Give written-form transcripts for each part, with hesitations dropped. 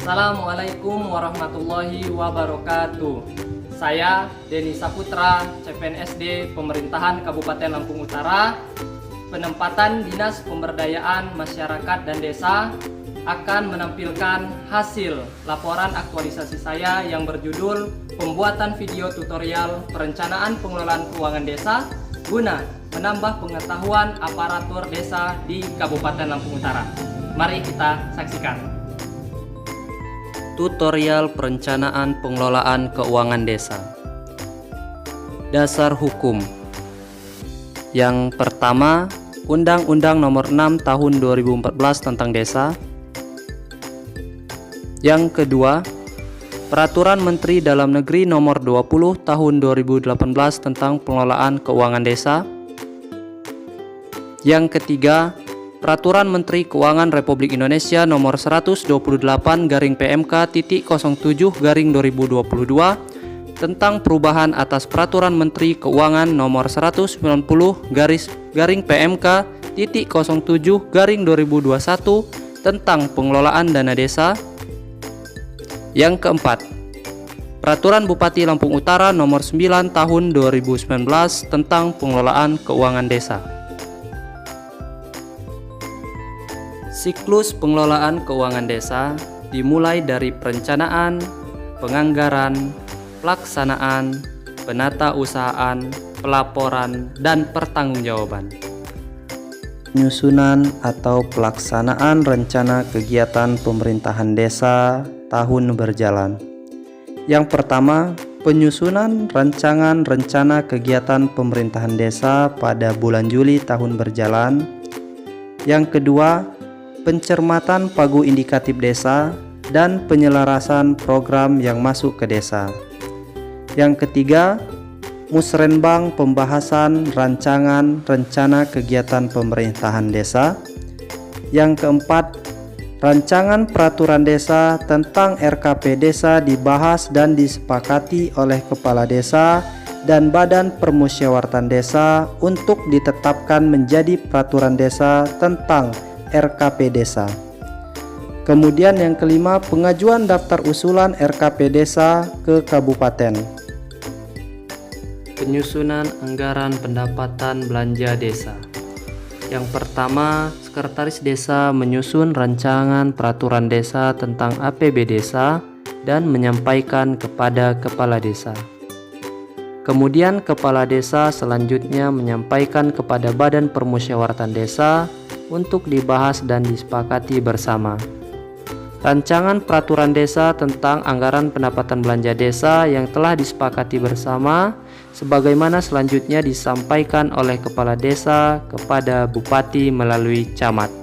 Assalamualaikum warahmatullahi wabarakatuh. Saya Denny Saputra, CPNSD Pemerintahan Kabupaten Lampung Utara, penempatan Dinas Pemberdayaan Masyarakat dan Desa akan menampilkan hasil laporan aktualisasi saya yang berjudul pembuatan video tutorial perencanaan pengelolaan keuangan desa guna menambah pengetahuan aparatur desa di Kabupaten Lampung Utara. Mari kita saksikan. Tutorial perencanaan pengelolaan keuangan desa. Dasar hukum. Yang pertama, Undang-Undang Nomor 6 Tahun 2014 tentang Desa. Yang kedua, Peraturan Menteri Dalam Negeri Nomor 20 Tahun 2018 tentang pengelolaan keuangan desa. Yang ketiga, Peraturan Menteri Keuangan Republik Indonesia Nomor 128/PMK.07/2022 tentang perubahan atas Peraturan Menteri Keuangan Nomor 190/PMK.07/2021 tentang pengelolaan dana desa. Yang keempat, Peraturan Bupati Lampung Utara Nomor 9 Tahun 2019 tentang pengelolaan keuangan desa. Siklus pengelolaan keuangan desa dimulai dari perencanaan, penganggaran, pelaksanaan, penatausahaan, pelaporan, dan pertanggungjawaban. Penyusunan atau pelaksanaan rencana kegiatan pemerintahan desa tahun berjalan. Yang pertama, penyusunan rancangan rencana kegiatan pemerintahan desa pada bulan Juli tahun berjalan. Yang kedua, pencermatan pagu indikatif desa dan penyelarasan program yang masuk ke desa. Yang ketiga, musrenbang pembahasan rancangan rencana kegiatan pemerintahan desa. Yang keempat, rancangan peraturan desa tentang RKP desa dibahas dan disepakati oleh kepala desa dan badan permusyawaratan desa untuk ditetapkan menjadi peraturan desa tentang RKP desa. Kemudian yang kelima, pengajuan daftar usulan RKP desa ke kabupaten. Penyusunan anggaran pendapatan belanja desa. Yang pertama, Sekretaris Desa menyusun rancangan peraturan desa tentang APB desa dan menyampaikan kepada Kepala Desa. Kemudian Kepala Desa selanjutnya menyampaikan kepada Badan Permusyawaratan Desa untuk dibahas dan disepakati bersama. Rancangan peraturan desa tentang anggaran pendapatan belanja desa yang telah disepakati bersama sebagaimana selanjutnya disampaikan oleh Kepala Desa kepada Bupati melalui Camat.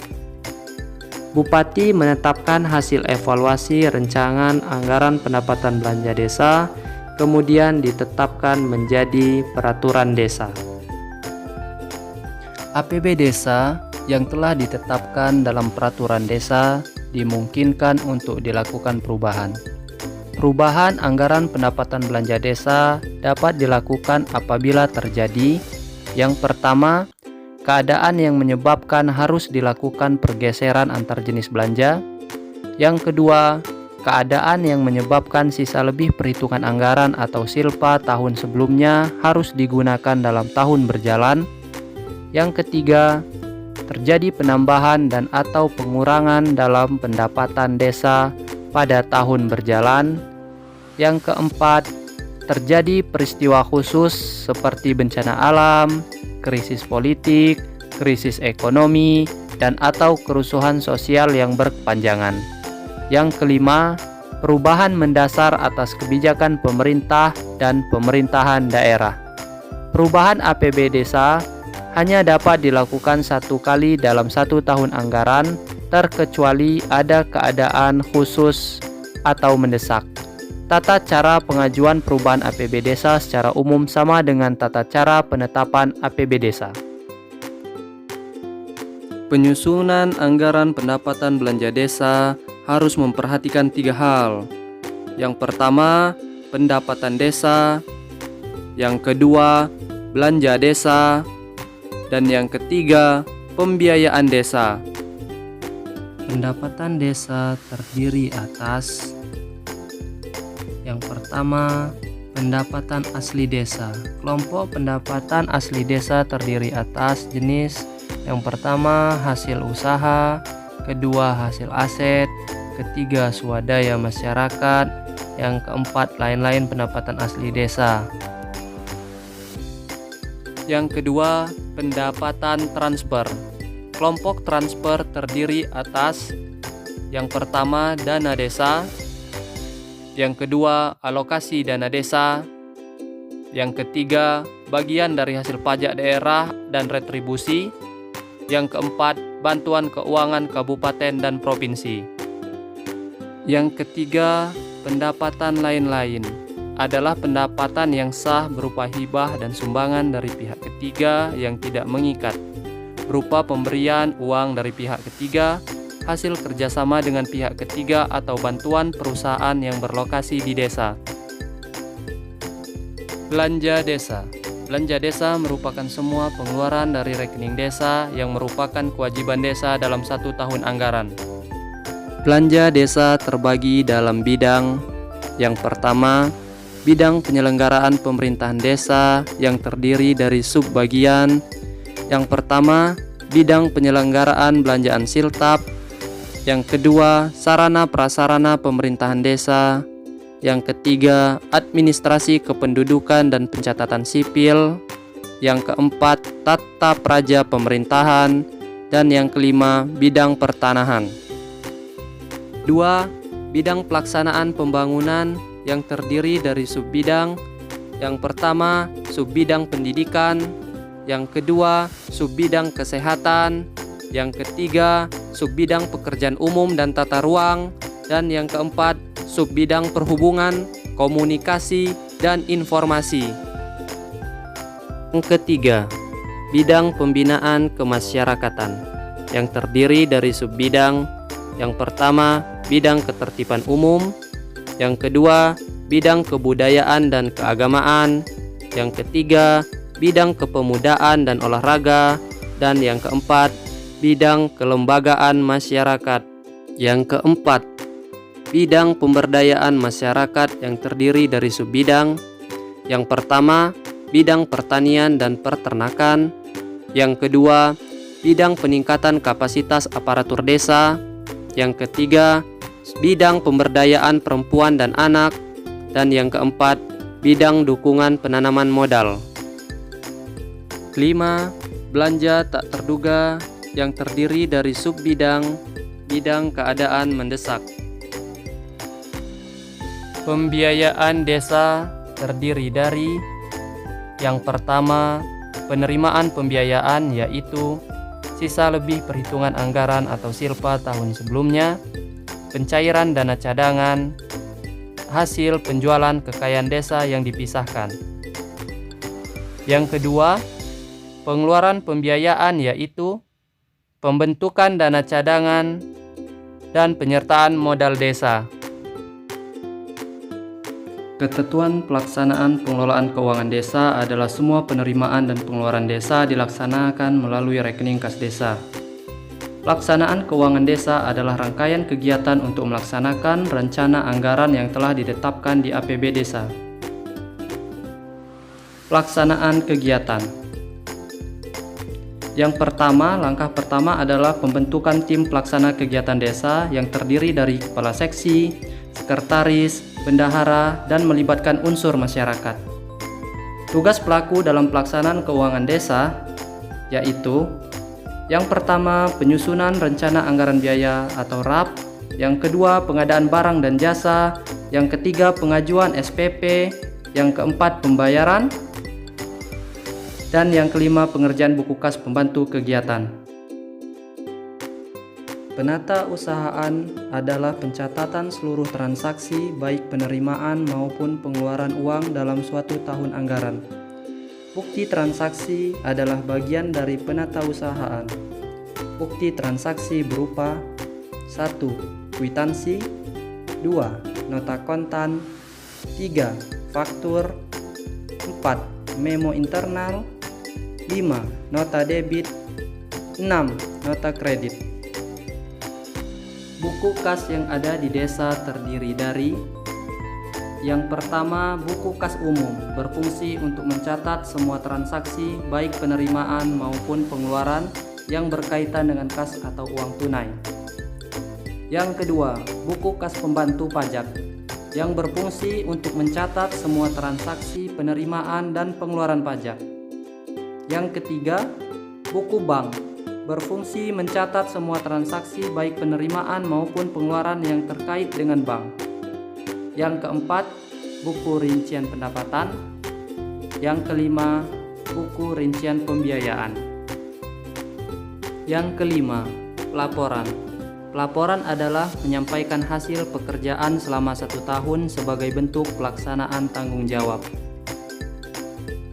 Bupati menetapkan hasil evaluasi rancangan anggaran pendapatan belanja desa, kemudian ditetapkan menjadi peraturan desa. APB desa yang telah ditetapkan dalam peraturan desa dimungkinkan untuk dilakukan perubahan. Perubahan anggaran pendapatan belanja desa dapat dilakukan apabila terjadi: yang pertama, keadaan yang menyebabkan harus dilakukan pergeseran antar jenis belanja. Yang kedua, keadaan yang menyebabkan sisa lebih perhitungan anggaran atau silpa tahun sebelumnya harus digunakan dalam tahun berjalan. Yang ketiga, terjadi penambahan dan atau pengurangan dalam pendapatan desa pada tahun berjalan. Yang keempat, terjadi peristiwa khusus seperti bencana alam, krisis politik, krisis ekonomi, dan atau kerusuhan sosial yang berkepanjangan. Yang kelima, perubahan mendasar atas kebijakan pemerintah dan pemerintahan daerah. Perubahan APB desa hanya dapat dilakukan satu kali dalam satu tahun anggaran, terkecuali ada keadaan khusus atau mendesak. Tata cara pengajuan perubahan APB desa secara umum sama dengan tata cara penetapan APB desa. Penyusunan anggaran pendapatan belanja desa harus memperhatikan 3 hal. Yang pertama, pendapatan desa. Yang kedua, belanja desa. Dan yang ketiga, pembiayaan desa. Pendapatan desa terdiri atas yang pertama, pendapatan asli desa. Kelompok pendapatan asli desa terdiri atas jenis yang pertama hasil usaha, kedua hasil aset, ketiga swadaya masyarakat, yang keempat lain-lain pendapatan asli desa. Yang kedua, pendapatan transfer. Kelompok transfer terdiri atas yang pertama dana desa, yang kedua alokasi dana desa, yang ketiga bagian dari hasil pajak daerah dan retribusi, yang keempat bantuan keuangan kabupaten dan provinsi. Yang ketiga, pendapatan lain-lain adalah pendapatan yang sah berupa hibah dan sumbangan dari pihak ketiga yang tidak mengikat, berupa pemberian uang dari pihak ketiga, hasil kerjasama dengan pihak ketiga atau bantuan perusahaan yang berlokasi di desa. Belanja desa. Belanja desa merupakan semua pengeluaran dari rekening desa yang merupakan kewajiban desa dalam 1 tahun anggaran. Belanja desa terbagi dalam bidang. Yang pertama, bidang penyelenggaraan pemerintahan desa yang terdiri dari subbagian. Yang pertama, bidang penyelenggaraan belanjaan siltap. Yang kedua, sarana prasarana pemerintahan desa. Yang ketiga, administrasi kependudukan dan pencatatan sipil. Yang keempat, tata praja pemerintahan. Dan yang kelima, bidang pertanahan. 2. Bidang pelaksanaan pembangunan yang terdiri dari subbidang. Yang pertama, subbidang pendidikan. Yang kedua, subbidang kesehatan. Yang ketiga, subbidang pekerjaan umum dan tata ruang. Dan yang keempat, subbidang perhubungan, komunikasi, dan informasi. Yang ketiga, bidang pembinaan kemasyarakatan yang terdiri dari subbidang. Yang pertama, bidang ketertiban umum. Yang kedua, bidang kebudayaan dan keagamaan. Yang ketiga, bidang kepemudaan dan olahraga. Dan yang keempat, bidang kelembagaan masyarakat. Yang keempat, bidang pemberdayaan masyarakat yang terdiri dari subbidang. Yang pertama, bidang pertanian dan peternakan. Yang kedua, bidang peningkatan kapasitas aparatur desa. Yang ketiga, bidang pemberdayaan perempuan dan anak. Dan yang keempat, bidang dukungan penanaman modal. Kelima, belanja tak terduga yang terdiri dari subbidang, bidang keadaan mendesak. Pembiayaan desa terdiri dari yang pertama, penerimaan pembiayaan yaitu sisa lebih perhitungan anggaran atau silpa tahun sebelumnya, pencairan dana cadangan, hasil penjualan kekayaan desa yang dipisahkan. Yang kedua, pengeluaran pembiayaan yaitu pembentukan dana cadangan dan penyertaan modal desa. Ketentuan pelaksanaan pengelolaan keuangan desa adalah semua penerimaan dan pengeluaran desa dilaksanakan melalui rekening kas desa. Pelaksanaan keuangan desa adalah rangkaian kegiatan untuk melaksanakan rencana anggaran yang telah ditetapkan di APB desa. Pelaksanaan kegiatan. Yang pertama, langkah pertama adalah pembentukan tim pelaksana kegiatan desa yang terdiri dari kepala seksi, sekretaris, bendahara, dan melibatkan unsur masyarakat. Tugas pelaku dalam pelaksanaan keuangan desa yaitu yang pertama, penyusunan rencana anggaran biaya atau RAP. Yang kedua, pengadaan barang dan jasa. Yang ketiga, pengajuan SPP. Yang keempat, pembayaran. Dan yang kelima, pengerjaan buku kas pembantu kegiatan. Penata usahaan adalah pencatatan seluruh transaksi baik penerimaan maupun pengeluaran uang dalam suatu tahun anggaran. Bukti transaksi adalah bagian dari penata usahaan. Bukti transaksi berupa 1. Kwitansi, 2. Nota kontan, 3. Faktur, 4. Memo internal, 5. Nota debit, 6. Nota kredit. Buku kas yang ada di desa terdiri dari: yang pertama, buku kas umum, berfungsi untuk mencatat semua transaksi baik penerimaan maupun pengeluaran yang berkaitan dengan kas atau uang tunai. Yang kedua, buku kas pembantu pajak, yang berfungsi untuk mencatat semua transaksi penerimaan dan pengeluaran pajak. Yang ketiga, buku bank, berfungsi mencatat semua transaksi baik penerimaan maupun pengeluaran yang terkait dengan bank. Yang keempat, buku rincian pendapatan. Yang kelima, buku rincian pembiayaan. Yang kelima, pelaporan. Pelaporan adalah menyampaikan hasil pekerjaan selama 1 tahun sebagai bentuk pelaksanaan tanggung jawab.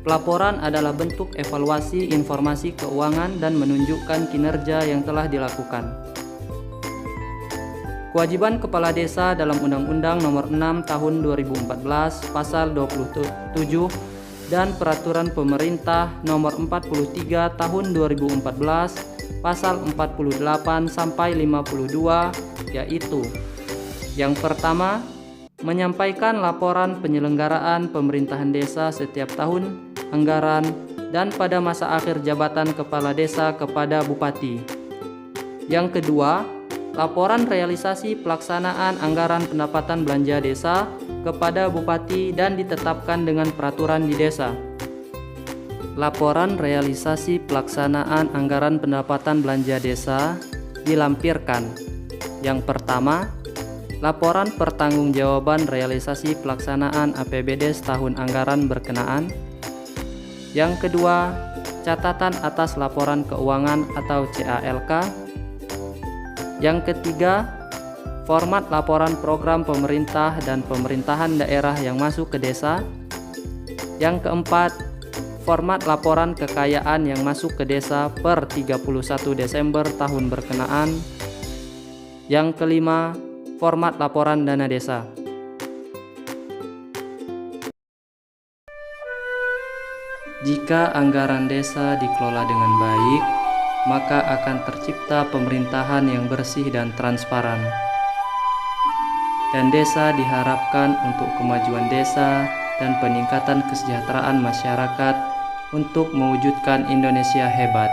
Pelaporan adalah bentuk evaluasi informasi keuangan dan menunjukkan kinerja yang telah dilakukan. Kewajiban Kepala Desa dalam Undang-Undang Nomor 6 Tahun 2014 Pasal 27 dan Peraturan Pemerintah Nomor 43 Tahun 2014 Pasal 48 sampai 52, yaitu: yang pertama, menyampaikan laporan penyelenggaraan pemerintahan desa setiap tahun, anggaran, dan pada masa akhir jabatan kepala desa kepada bupati. Yang kedua, laporan realisasi pelaksanaan anggaran pendapatan belanja desa kepada bupati dan ditetapkan dengan peraturan di desa. Laporan realisasi pelaksanaan anggaran pendapatan belanja desa dilampirkan: yang pertama, laporan pertanggungjawaban realisasi pelaksanaan APBD setahun anggaran berkenaan. Yang kedua, catatan atas laporan keuangan atau CALK. Yang ketiga, format laporan program pemerintah dan pemerintahan daerah yang masuk ke desa. Yang keempat, format laporan kekayaan yang masuk ke desa per 31 Desember tahun berkenaan. Yang kelima, format laporan dana desa. Jika anggaran desa dikelola dengan baik, maka akan tercipta pemerintahan yang bersih dan transparan. Dan desa diharapkan untuk kemajuan desa dan peningkatan kesejahteraan masyarakat untuk mewujudkan Indonesia hebat.